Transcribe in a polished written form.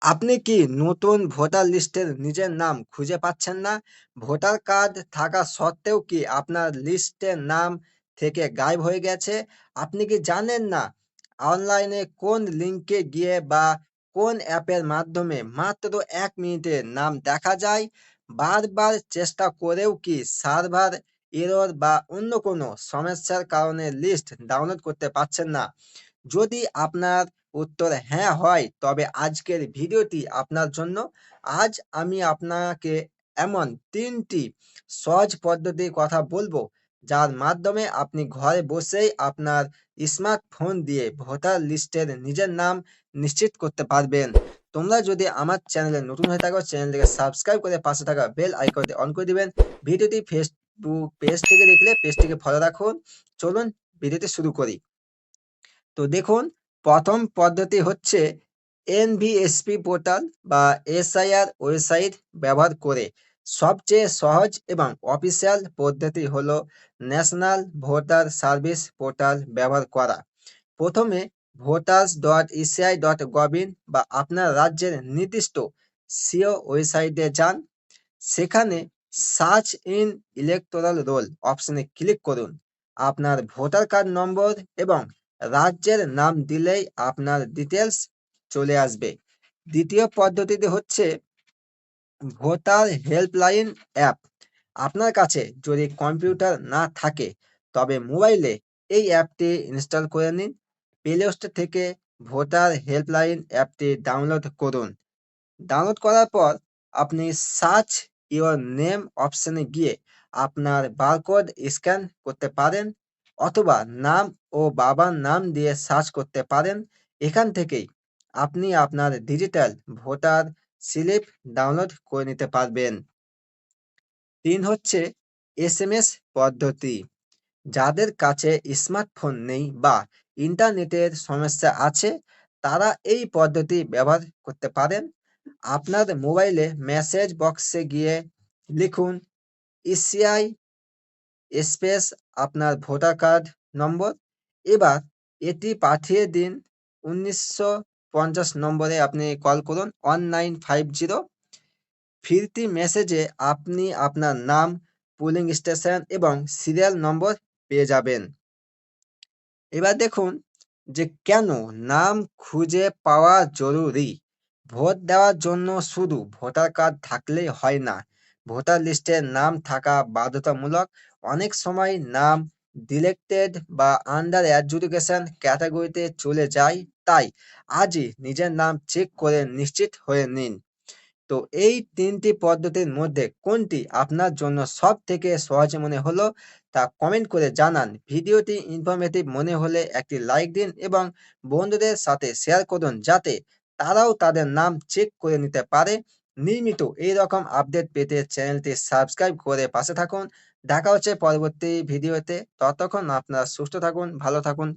আপনি কি নতুন ভোটার লিস্টের নিজের নাম খুঁজে পাচ্ছেন না? ভোটার কার্ড থাকা সত্ত্বেও কি আপনার লিস্টের নাম থেকে গায়েব হয়ে গেছে? আপনি কি জানেন না অনলাইনে কোন লিঙ্কে গিয়ে বা কোন অ্যাপের মাধ্যমে মাত্র ১ মিনিটে নাম দেখা যায়? বারবার চেষ্টা করেও কি সার্ভার এরর বা অন্য কোনো সমস্যার কারণে লিস্ট ডাউনলোড করতে পারছেন না? যদি আপনার উত্তর হ্যাঁ হয়, তবে আজকের ভিডিওটি আপনার জন্য। আজ আমি আপনাকে এমন ৩ টি সহজ পদ্ধতির কথা বলবো, যার মাধ্যমে আপনি ঘরে বসেই আপনার স্মার্টফোন দিয়ে ভোটার লিস্টের নিজের নাম নিশ্চিত করতে পারবেন। তোমরা যদি আমার চ্যানেলে নতুন হয়ে থাকো, চ্যানেলটিকে সাবস্ক্রাইব করে পাশে থাকা বেল আইকনটি অন করে দিবেন। ভিডিওটি ফেসবুক পেজ থেকে দেখলে পেজটিকে ফলো রাখুন। চলুন ভিডিওটি শুরু করি। তো দেখুন, ১ম পদ্ধতি হচ্ছে এনভিএসপি পোর্টাল বা এসআইআর ওয়েবসাইট ব্যবহার করে। সবচেয়ে সহজ এবং অফিসিয়াল পদ্ধতি হলো ন্যাশনাল ভোটার সার্ভিস পোর্টাল ব্যবহার করা। প্রথমে voters.eci.gov.in বা আপনার রাজ্যের নির্দিষ্ট সিও ওয়েবসাইটে যান। সেখানে সার্চ ইন ইলেকটোরাল রোল অপশনে ক্লিক করুন। আপনার ভোটার কার্ড নম্বর এবং রাজ্যের নাম দিলেই আপনার ডিটেলস চলে আসবে। দ্বিতীয় পদ্ধতিটি হচ্ছে ভোটার হেল্পলাইন অ্যাপ। আপনার কাছে যদি কম্পিউটার না থাকে, তবে মোবাইলে এই অ্যাপটি ইনস্টল করে নিন। প্লে স্টোর থেকে ভোটার হেল্পলাইন অ্যাপটি ডাউনলোড করুন। ডাউনলোড করার পর আপনি সার্চ ইওর নেম অপশনে গিয়ে আপনার বারকোড স্ক্যান করতে পারেন, অথবা নাম ও বাবার নাম দিয়ে সার্চ করতে পারেন। এখান থেকেই আপনি আপনার ডিজিটাল ভোটার স্লিপ ডাউনলোড করে নিতে পারবেন। ৩ হচ্ছে এসএমএস পদ্ধতি। যাদের কাছে স্মার্টফোন নেই বা ইন্টারনেটের সমস্যা আছে, তারা এই পদ্ধতি ব্যবহার করতে পারেন। আপনার মোবাইলে মেসেজ বক্সে গিয়ে লিখুন ইসিআই স্পেস আপনার ভোটার কার্ড নম্বর। এবার এটি পাঠিয়ে দিন ১৯৫০ নম্বরে আপনি কল করুন 1950। ফিরতি মেসেজে আপনি আপনার নাম, পুলিং স্টেশন এবং সিরিয়াল নম্বর পেয়ে যাবেন। এবার দেখুন যে কেন নাম খুঁজে পাওয়া জরুরি। ভোট দেওয়ার জন্য শুধু ভোটার কার্ড থাকলেই হয় না, ভোটার লিস্টে নাম থাকা বাধ্যতামূলক। অনেক সময় নাম ডিলেক্টেড বা আন্ডার এডজুডিকেশন ক্যাটাগরিতে চলে যায়। তাই আজই নিজের নাম চেক করে নিশ্চিত হয়ে নিন। তো এই ৩ টি পদ্ধতির মধ্যে কোনটি আপনার জন্য সবথেকে সহজ মনে হলো, তা কমেন্ট করে জানান। ভিডিওটি ইনফরমেটিভ মনে হলে একটি লাইক দিন এবং বন্ধুদের সাথে শেয়ার করুন, যাতে তারাও তাদের নাম চেক করে নিতে পারে। নিয়মিত এই রকম আপডেট পেতে চ্যানেলটি সাবস্ক্রাইব করে পাশে থাকুন। দেখা হচ্ছে পরবর্তী ভিডিওতে। ততক্ষণ আপনারা সুস্থ থাকুন, ভালো থাকুন।